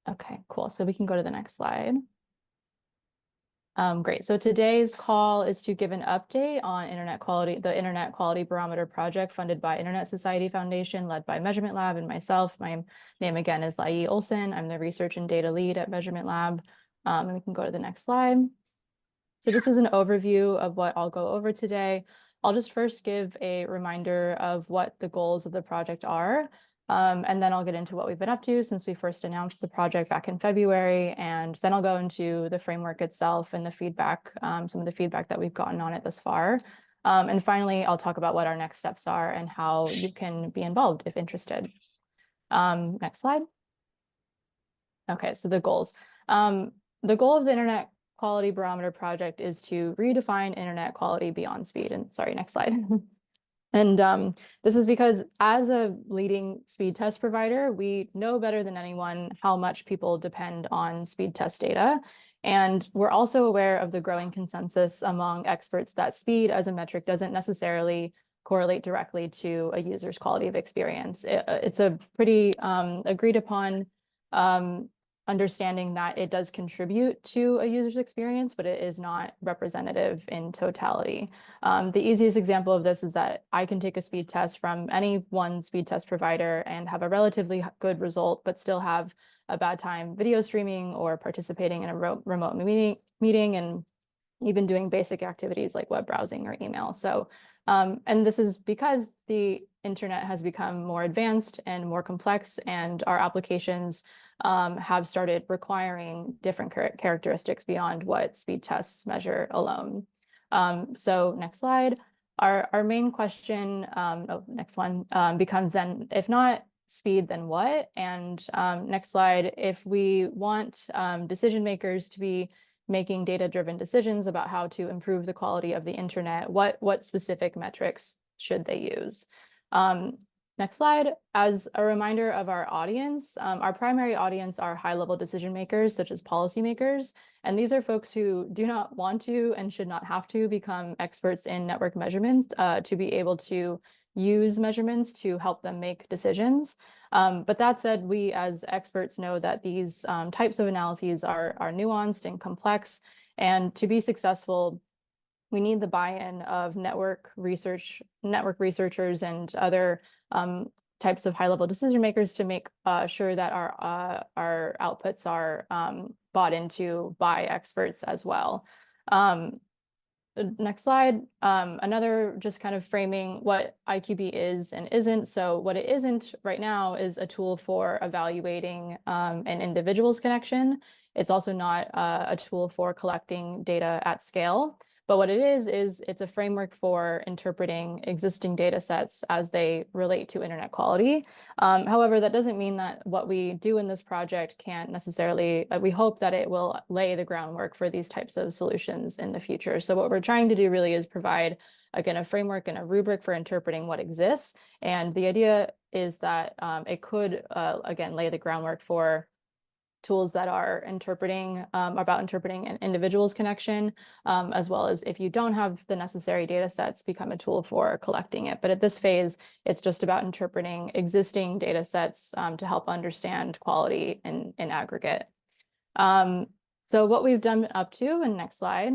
Okay, cool. So we can go to the next slide. Great. So today's call is to give an update on the Internet Quality Barometer Project funded by Internet Society Foundation, led by Measurement Lab and myself. My name again is Lai Yi Ohlsen. I'm the research and data lead at Measurement Lab. And we can go to the next slide. So this is an overview of what I'll go over today. I'll just first give a reminder of what the goals of the project are. And then I'll get into what we've been up to since we first announced the project back in February. And then I'll go into the framework itself and the feedback, some of the feedback that we've gotten on it thus far. And finally, I'll talk about what our next steps are and how you can be involved if interested. Next slide. Okay, so the goals. The goal of the Internet Quality Barometer Project is to redefine internet quality beyond speed. And sorry, next slide. And this is because as a leading speed test provider, we know better than anyone how much people depend on speed test data. And we're also aware of the growing consensus among experts that speed as a metric doesn't necessarily correlate directly to a user's quality of experience. It's a pretty agreed upon understanding that it does contribute to a user's experience, but it is not representative in totality. The easiest example of this is that I can take a speed test from any one speed test provider and have a relatively good result, but still have a bad time video streaming or participating in a remote meeting and even doing basic activities like web browsing or email. So, and this is because the internet has become more advanced and more complex, and our applications have started requiring different characteristics beyond what speed tests measure alone. So next slide. Our main question, next one, becomes then, if not speed, then what? And next slide, if we want decision makers to be making data-driven decisions about how to improve the quality of the internet, what specific metrics should they use? Next slide. As a reminder of our audience, our primary audience are high-level decision makers, such as policymakers. And these are folks who do not want to and should not have to become experts in network measurements to be able to use measurements to help them make decisions. But that said, we as experts know that these types of analyses are nuanced and complex. And to be successful, we need the buy-in of network researchers and other types of high-level decision makers to make sure that our outputs are bought into by experts as well. Next slide. Another just kind of framing what IQB is and isn't. So what it isn't right now is a tool for evaluating an individual's connection. It's also not a tool for collecting data at scale. But what it is it's a framework for interpreting existing data sets as they relate to internet quality. However, that doesn't mean that what we do in this project can't necessarily, we hope that it will lay the groundwork for these types of solutions in the future. So what we're trying to do really is provide, again, a framework and a rubric for interpreting what exists. And the idea is that it could, again, lay the groundwork for tools that are interpreting an individual's connection, as well as if you don't have the necessary data sets, become a tool for collecting it. But at this phase, it's just about interpreting existing data sets to help understand quality in aggregate. So what we've done up to, and next slide,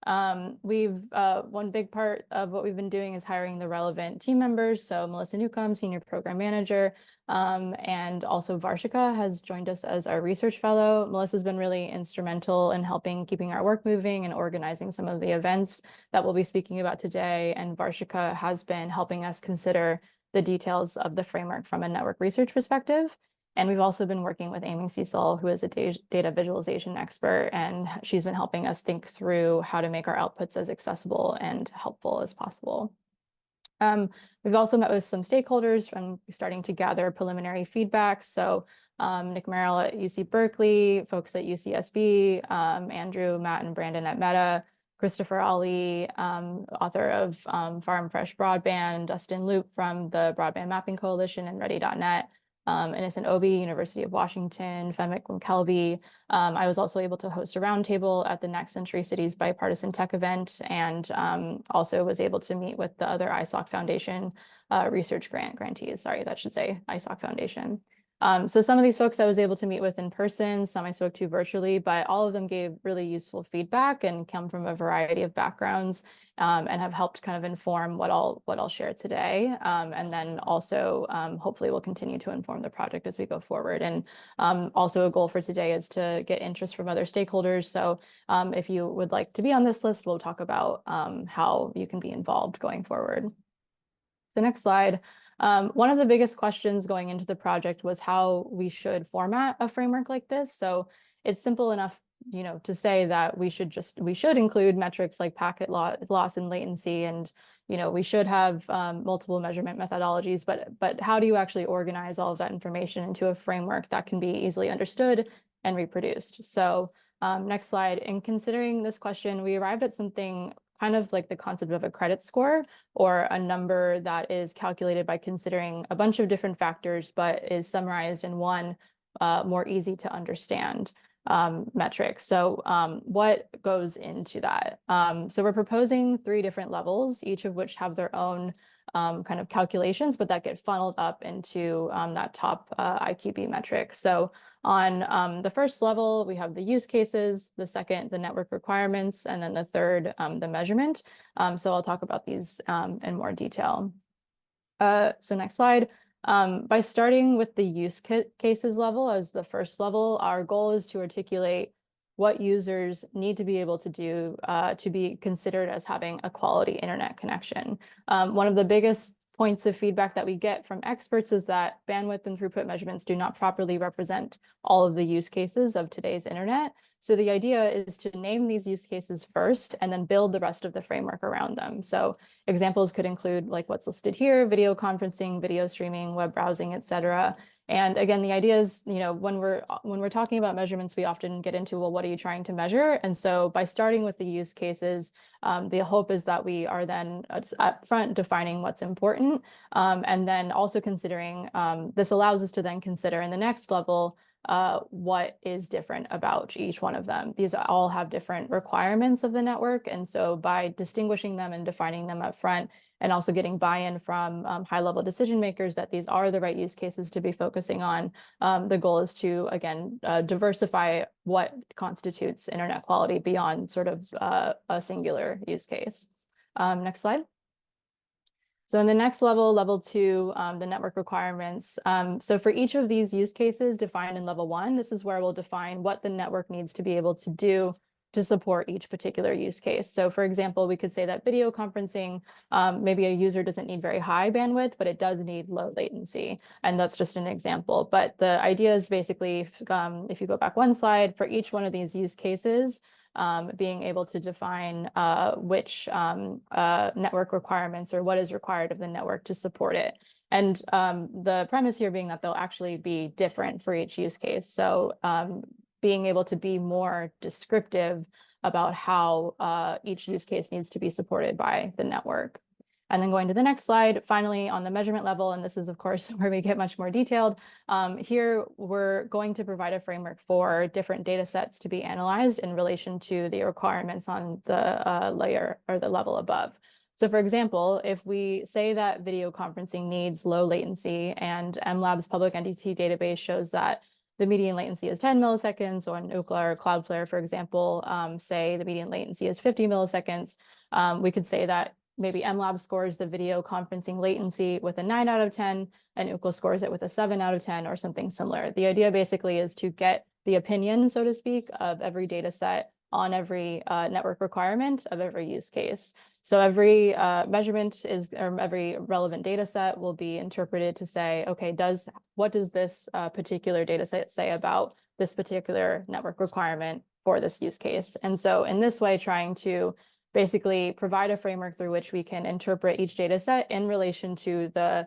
one big part of what we've been doing is hiring the relevant team members. So Melissa Newcomb, Senior Program Manager, and also Varshika has joined us as our research fellow. Melissa's been really instrumental in keeping our work moving and organizing some of the events that we'll be speaking about today. And Varshika has been helping us consider the details of the framework from a network research perspective. And we've also been working with Amy Cecil, who is a data visualization expert, and she's been helping us think through how to make our outputs as accessible and helpful as possible. We've also met with some stakeholders and starting to gather preliminary feedback. So Nick Merrill at UC Berkeley, folks at UCSB, Andrew, Matt, and Brandon at Meta, Christopher Ali, author of Farm Fresh Broadband, Dustin Loop from the Broadband Mapping Coalition and Ready.net, Innocent Obi, University of Washington, Fenwick McKelvey. I was also able to host a roundtable at the Next Century Cities Bipartisan Tech event, and also was able to meet with the other ISOC Foundation research grantees. Sorry, that should say ISOC Foundation. So some of these folks I was able to meet with in person, some I spoke to virtually, but all of them gave really useful feedback and come from a variety of backgrounds, and have helped kind of inform what I'll share today. And then also hopefully will continue to inform the project as we go forward. And also a goal for today is to get interest from other stakeholders. So if you would like to be on this list, we'll talk about how you can be involved going forward. The next slide. One of the biggest questions going into the project was how we should format a framework like this. So it's simple enough, to say that we should include metrics like packet loss and latency, and we should have multiple measurement methodologies. But how do you actually organize all of that information into a framework that can be easily understood and reproduced? So next slide. In considering this question, we arrived at something kind of like the concept of a credit score, or a number that is calculated by considering a bunch of different factors, but is summarized in one more easy to understand metric. So what goes into that? So we're proposing 3 different levels, each of which have their own kind of calculations, but that get funneled up into that top IQB metric. So on the first level, we have the use cases, the second, the network requirements, and then the third, the measurement. So I'll talk about these in more detail. So next slide. By starting with the use cases level as the first level, our goal is to articulate what users need to be able to do to be considered as having a quality internet connection. One of the biggest points of feedback that we get from experts is that bandwidth and throughput measurements do not properly represent all of the use cases of today's internet. So the idea is to name these use cases first and then build the rest of the framework around them. So examples could include like what's listed here: video conferencing, video streaming, web browsing, etc. And again, the idea is, when we're talking about measurements, we often get into, well, what are you trying to measure? And so by starting with the use cases, the hope is that we are then up front defining what's important, and then also considering, this allows us to then consider in the next level what is different about each one of them. These all have different requirements of the network. And so by distinguishing them and defining them up front, and also getting buy-in from high-level decision makers that these are the right use cases to be focusing on, the goal is to, again, diversify what constitutes internet quality beyond sort of a singular use case. Next slide. So in the next level, level 2, the network requirements. So for each of these use cases defined in level 1, this is where we'll define what the network needs to be able to do to support each particular use case. So for example, we could say that video conferencing, maybe a user doesn't need very high bandwidth, but it does need low latency. And that's just an example. But the idea is basically, if you go back one slide, for each one of these use cases, being able to define which network requirements or what is required of the network to support it. And the premise here being that they'll actually be different for each use case. So being able to be more descriptive about how each use case needs to be supported by the network. And then going to the next slide, finally on the measurement level, and this is of course where we get much more detailed, here we're going to provide a framework for different data sets to be analyzed in relation to the requirements on the layer or the level above. So for example, if we say that video conferencing needs low latency and MLab's public entity database shows that the median latency is 10 milliseconds, or in Ookla or Cloudflare, for example, say the median latency is 50 milliseconds, we could say that maybe MLab scores the video conferencing latency with a 9 out of 10, and Ookla scores it with a 7 out of 10 or something similar. The idea basically is to get the opinion, so to speak, of every data set on every network requirement of every use case. So every measurement or every relevant data set will be interpreted to say, okay, what does this particular data set say about this particular network requirement for this use case? And so in this way, trying to basically provide a framework through which we can interpret each data set in relation to the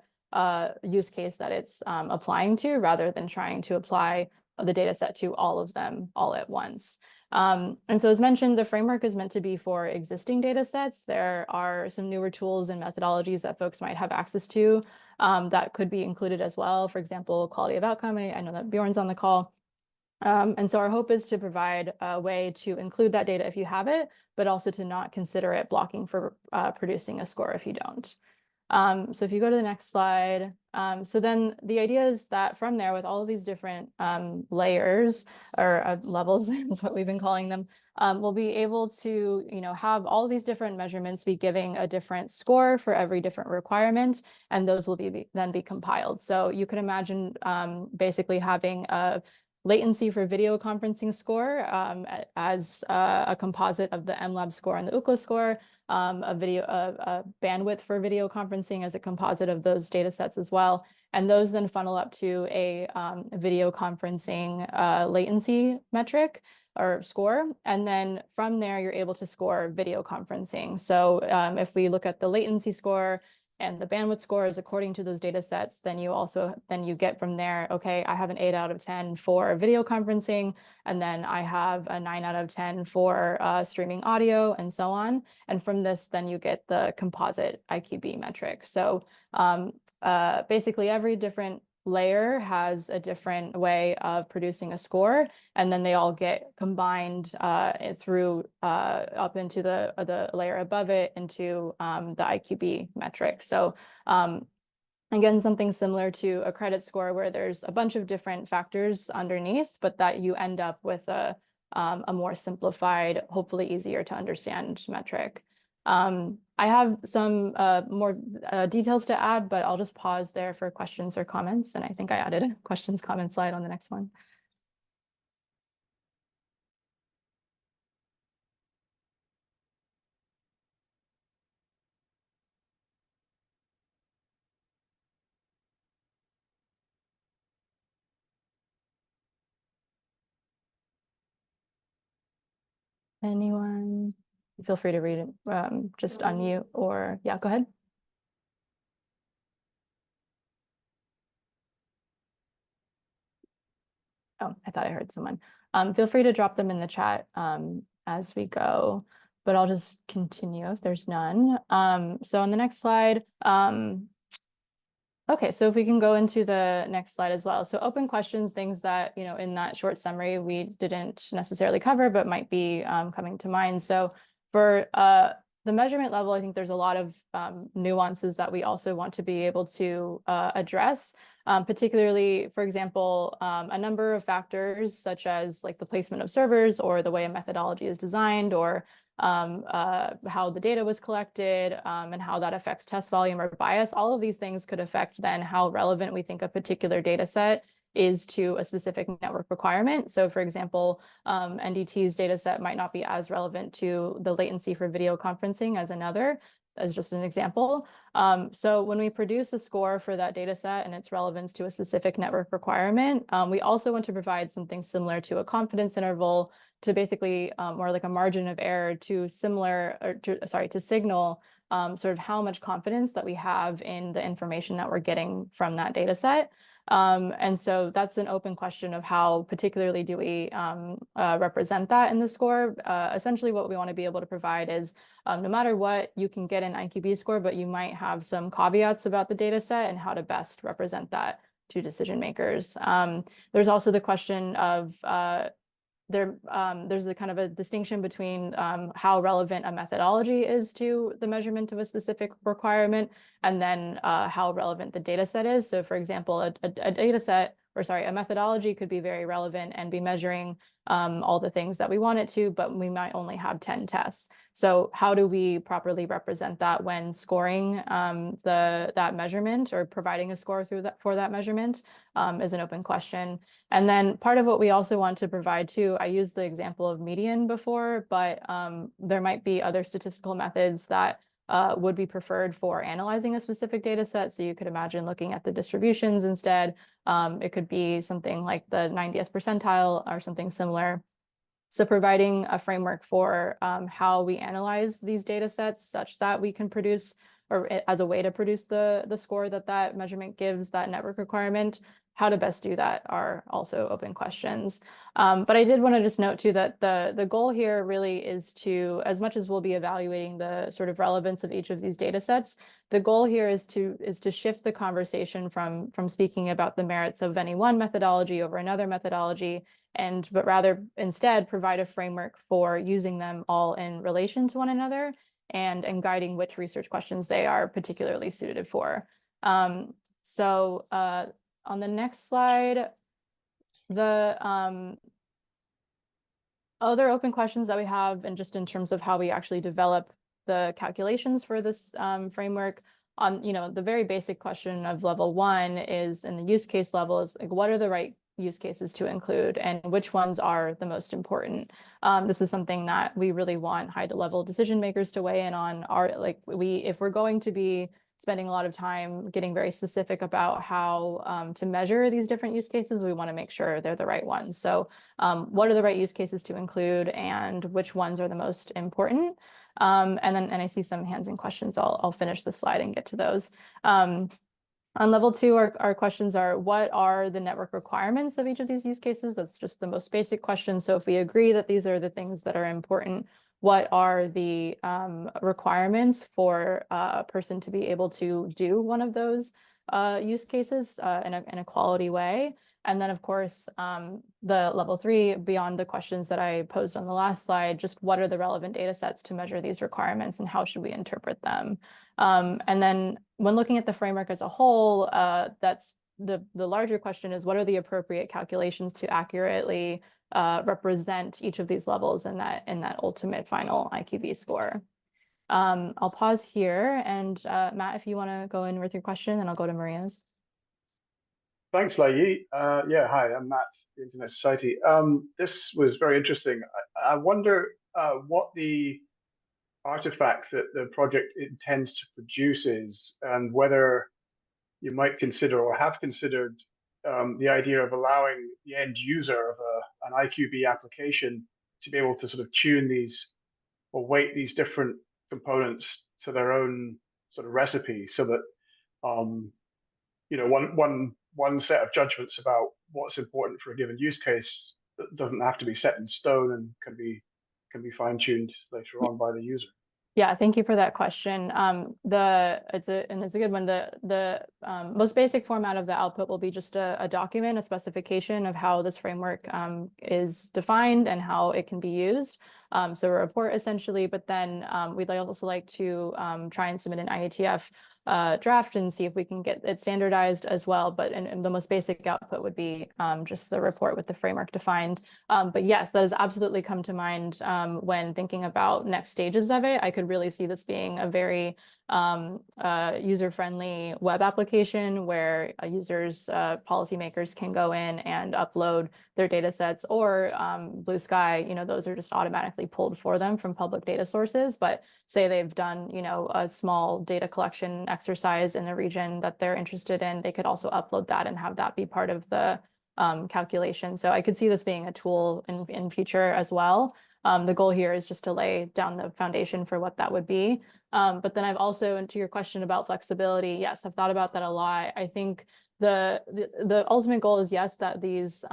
use case that it's applying to, rather than trying to apply the data set to all of them all at once. And so as mentioned, the framework is meant to be for existing data sets. There are some newer tools and methodologies that folks might have access to that could be included as well. For example, quality of outcome. I know that Bjorn's on the call. And so our hope is to provide a way to include that data if you have it, but also to not consider it blocking for producing a score if you don't. So if you go to the next slide, so then the idea is that from there, with all of these different layers or levels is what we've been calling them, we'll be able to, have all these different measurements be giving a different score for every different requirement, and those will then be compiled. So you can imagine basically having a latency for video conferencing score as a composite of the MLab score and the UCLA score, a bandwidth for video conferencing as a composite of those data sets as well. And those then funnel up to a video conferencing latency metric or score. And then from there, you're able to score video conferencing. So if we look at the latency score and the bandwidth scores according to those data sets, then you get from there, okay, I have an 8 out of 10 for video conferencing, and then I have a 9 out of 10 for streaming audio, and so on. And from this, then you get the composite IQB metric. So basically every different layer has a different way of producing a score, and then they all get combined through up into the layer above it into the IQB metric. So again, something similar to a credit score where there's a bunch of different factors underneath, but that you end up with a more simplified, hopefully easier to understand metric. I have some more details to add, but I'll just pause there for questions or comments. And I think I added a questions comment slide on the next one. Anyone? Feel free to read it, just unmute or, yeah, go ahead. Oh, I thought I heard someone. Feel free to drop them in the chat as we go, but I'll just continue if there's none. So on the next slide, okay, so if we can go into the next slide as well. So open questions, things that, in that short summary, we didn't necessarily cover, but might be coming to mind. So for the measurement level, I think there's a lot of nuances that we also want to be able to address, particularly, for example, a number of factors such as like the placement of servers or the way a methodology is designed, or how the data was collected, and how that affects test volume or bias. All of these things could affect then how relevant we think a particular data set is to a specific network requirement. So for example, NDT's data set might not be as relevant to the latency for video conferencing as another, as just an example. So when we produce a score for that data set and its relevance to a specific network requirement, we also want to provide something similar to a confidence interval to basically, or like a margin of error to signal sort of how much confidence that we have in the information that we're getting from that data set. And so that's an open question of how particularly do we represent that in the score. Essentially, what we want to be able to provide is no matter what, you can get an IQB score, but you might have some caveats about the data set and how to best represent that to decision makers. There's also the question of there's a kind of a distinction between how relevant a methodology is to the measurement of a specific requirement, and then how relevant the data set is. So for example, a data set, or sorry, a methodology could be very relevant and be measuring all the things that we want it to, but we might only have 10 tests. So how do we properly represent that when scoring that measurement, or providing a score for that measurement is an open question. And then part of what we also want to provide too, I used the example of median before, but there might be other statistical methods that would be preferred for analyzing a specific data set. So you could imagine looking at the distributions instead. It could be something like the 90th percentile or something similar. So providing a framework for how we analyze these data sets such that we can produce, or as a way to produce the score that measurement gives that network requirement, how to best do that are also open questions. But I did want to just note too that the goal here really is to, as much as we'll be evaluating the sort of relevance of each of these data sets, the goal here is to shift the conversation from speaking about the merits of any one methodology over another methodology, but rather instead provide a framework for using them all in relation to one another, and guiding which research questions they are particularly suited for. So on the next slide, the other open questions that we have, and just in terms of how we actually develop the calculations for this framework, on the very basic question of level 1 is, in the use case level, is like, what are the right use cases to include and which ones are the most important? This is something that we really want high-level decision makers to weigh in on. If we're going to be spending a lot of time getting very specific about how to measure these different use cases, we want to make sure they're the right ones. So what are the right use cases to include and which ones are the most important? And I see some hands and questions. I'll finish the slide and get to those. On level 2, our questions are, what are the network requirements of each of these use cases? That's just the most basic question. So if we agree that these are the things that are important, what are the requirements for a person to be able to do one of those use cases in a quality way? And then, of course, the level 3, beyond the questions that I posed on the last slide, just what are the relevant data sets to measure these requirements and how should we interpret them? And then when looking at the framework as a whole, that's the larger question is, what are the appropriate calculations to accurately represent each of these levels in that ultimate final IQB score? I'll pause here, and Matt, if you want to go in with your question, then I'll go to Maria's. Thanks, Lai Yi. Yeah, hi, I'm Matt, the Internet Society. This was very interesting. I wonder what the artifact that the project intends to produce is, and whether you might consider or have considered the idea of allowing the end user of an IQB application to be able to sort of tune these or weight these different components to their own sort of recipe, so that one set of judgments about what's important for a given use case doesn't have to be set in stone and can be fine-tuned later on by the user. Yeah, thank you for that question. It's a good one. The most basic format of the output will be just a document, a specification of how this framework is defined and how it can be used. So a report essentially, but then we'd also like to try and submit an IATF draft and see if we can get it standardized as well. But the most basic output would be just the report with the framework defined. But yes, that has absolutely come to mind when thinking about next stages of it. I could really see this being a very user-friendly web application where users, policymakers can go in and upload their data sets, or Blue Sky, those are just automatically pulled for them from public data sources. But say they've done, a small data collection exercise in the region that they're interested in, they could also upload that and have that be part of the calculation. So I could see this being a tool in future as well. The goal here is just to lay down the foundation for what that would be. But then I've also, and to your question about flexibility, yes, I've thought about that a lot. I think the ultimate goal is, yes, that these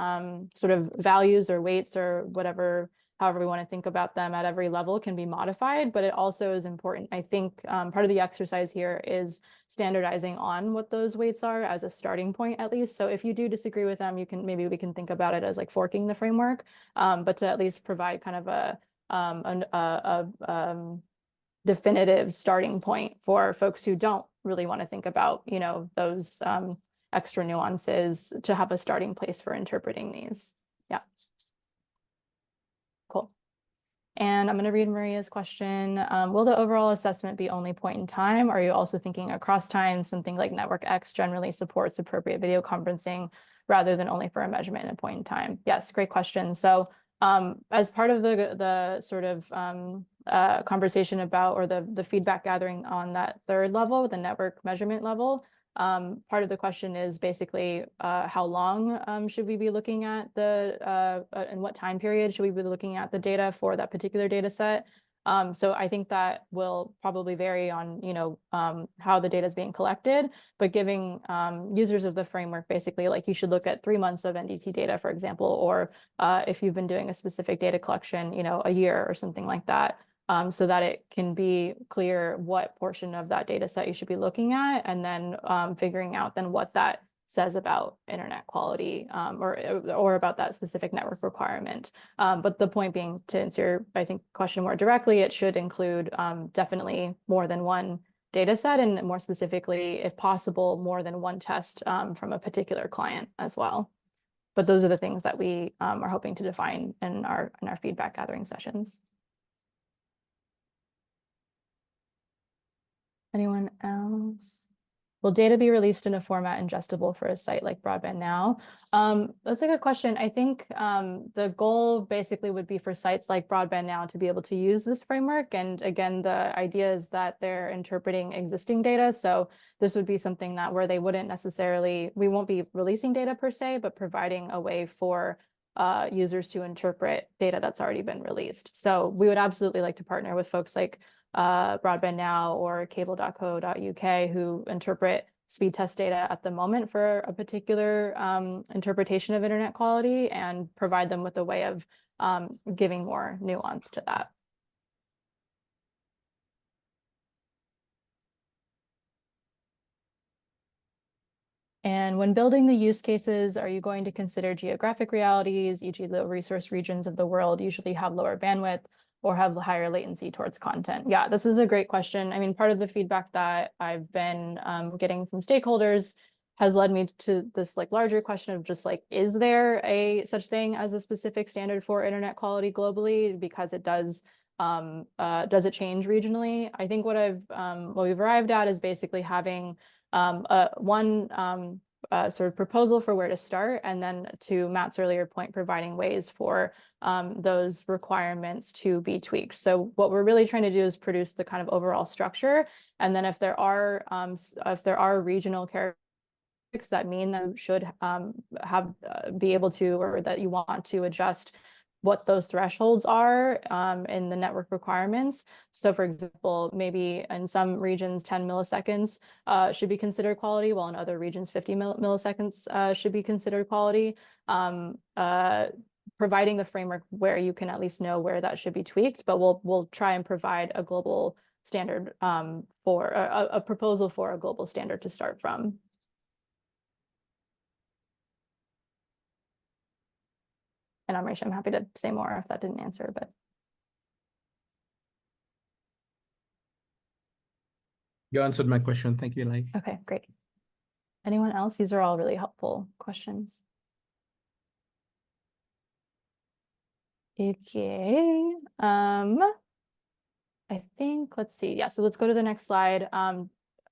sort of values or weights or whatever, however we want to think about them at every level, can be modified, but it also is important. I think part of the exercise here is standardizing on what those weights are as a starting point, at least. So if you do disagree with them, maybe we can think about it as like forking the framework, but to at least provide kind of a definitive starting point for folks who don't really want to think about, those extra nuances, to have a starting place for interpreting these. Yeah. Cool. And I'm going to read Maria's question. Will the overall assessment be only point in time? Or are you also thinking across time? Something like Network X generally supports appropriate video conferencing rather than only for a measurement at a point in time. Yes, great question. So as part of the sort of conversation about, or the feedback gathering on that third level, the network measurement level, part of the question is basically how long should we be looking at in what time period should we be looking at the data for that particular data set? So I think that will probably vary on, how the data is being collected, but giving users of the framework basically, like, you should look at 3 months of NDT data, for example, or if you've been doing a specific data collection, a year or something like that, so that it can be clear what portion of that data set you should be looking at, and then figuring out then what that says about internet quality or about that specific network requirement. But the point being, to answer your, I think, question more directly, it should include definitely more than one data set, and more specifically, if possible, more than one test from a particular client as well. But those are the things that we are hoping to define in our feedback gathering sessions. Anyone else? Will data be released in a format ingestible for a site like Broadband Now? That's a good question. I think the goal basically would be for sites like Broadband Now to be able to use this framework. And again, the idea is that they're interpreting existing data. So this would be something that where they wouldn't necessarily, we won't be releasing data per se, but providing a way for users to interpret data that's already been released. So we would absolutely like to partner with folks like Broadband Now or cable.co.uk who interpret speed test data at the moment for a particular interpretation of internet quality, and provide them with a way of giving more nuance to that. And when building the use cases, are you going to consider geographic realities, e.g. low resource regions of the world usually have lower bandwidth or have higher latency towards content? Yeah, this is a great question. I mean, part of the feedback that I've been getting from stakeholders has led me to this like larger question of just like, is there a such thing as a specific standard for internet quality globally? Because it does it change regionally? I think what we've arrived at is basically having one sort of proposal for where to start, and then to Matt's earlier point, providing ways for those requirements to be tweaked. So what we're really trying to do is produce the kind of overall structure, and then if there are regional characteristics that mean that you should be able to, or that you want to adjust what those thresholds are in the network requirements. So for example, maybe in some regions, 10 milliseconds should be considered quality, while in other regions, 50 milliseconds should be considered quality. Providing the framework where you can at least know where that should be tweaked, but we'll try and provide a global standard for a proposal for a global standard to start from. And I'm happy to say more if that didn't answer, but. You answered my question. Thank you, Lai. Okay, great. Anyone else? These are all really helpful questions. Okay. I think, let's see. Yeah, so let's go to the next slide.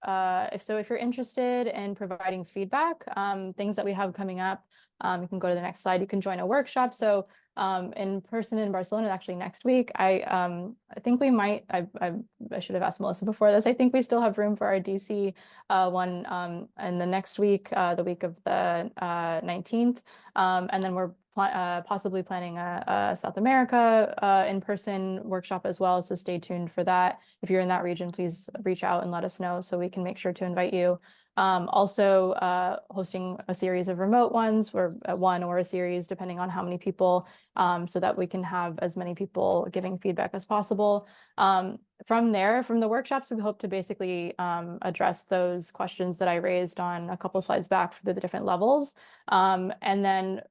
If you're interested in providing feedback, things that we have coming up, you can go to the next slide. You can join a workshop. So in person in Barcelona, actually next week, I think we might, I should have asked Melissa before this. I think we still have room for our DC one in the next week, the week of the 19th. And then we're possibly planning a South America in-person workshop as well. So stay tuned for that. If you're in that region, please reach out and let us know so we can make sure to invite you. Also hosting a series of remote ones, or one or a series, depending on how many people, so that we can have as many people giving feedback as possible. From there, from the workshops, we hope to basically address those questions that I raised on a couple slides back for the different levels, and then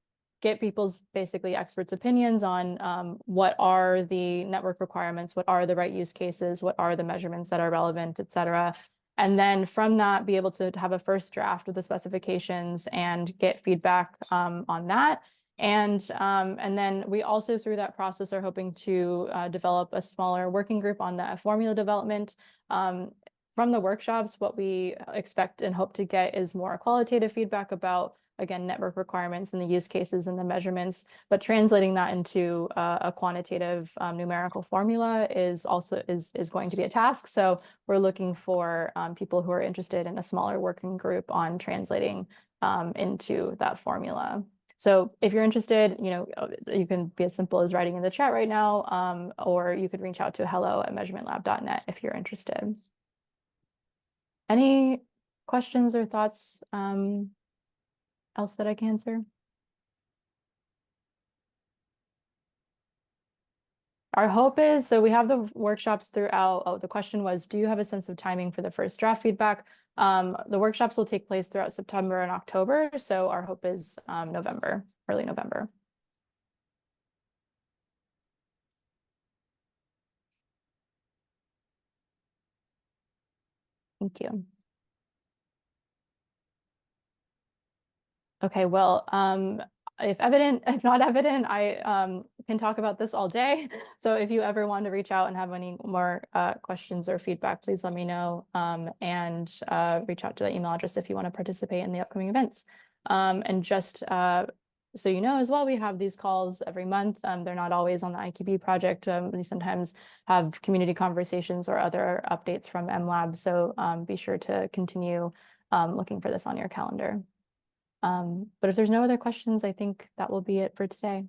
get people's basically experts' opinions on what are the network requirements, what are the right use cases, what are the measurements that are relevant, et cetera. And then from that, be able to have a first draft of the specifications and get feedback on that. And then we also, through that process, are hoping to develop a smaller working group on the formula development. From the workshops, what we expect and hope to get is more qualitative feedback about, again, network requirements and the use cases and the measurements, but translating that into a quantitative numerical formula is going to be a task. So we're looking for people who are interested in a smaller working group on translating into that formula. So if you're interested, you can be as simple as writing in the chat right now, or you could reach out to hello@measurementlab.net if you're interested. Any questions or thoughts else that I can answer? Our hope is, so we have the workshops throughout. Oh, the question was, do you have a sense of timing for the first draft feedback? The workshops will take place throughout September and October, so our hope is November, early November. Thank you. Okay, well, if not evident, I can talk about this all day. So if you ever want to reach out and have any more questions or feedback, please let me know, and reach out to the email address if you want to participate in the upcoming events. And just so you know as well, we have these calls every month. They're not always on the IQB project. We sometimes have community conversations or other updates from MLab. So be sure to continue looking for this on your calendar. But if there's no other questions, I think that will be it for today.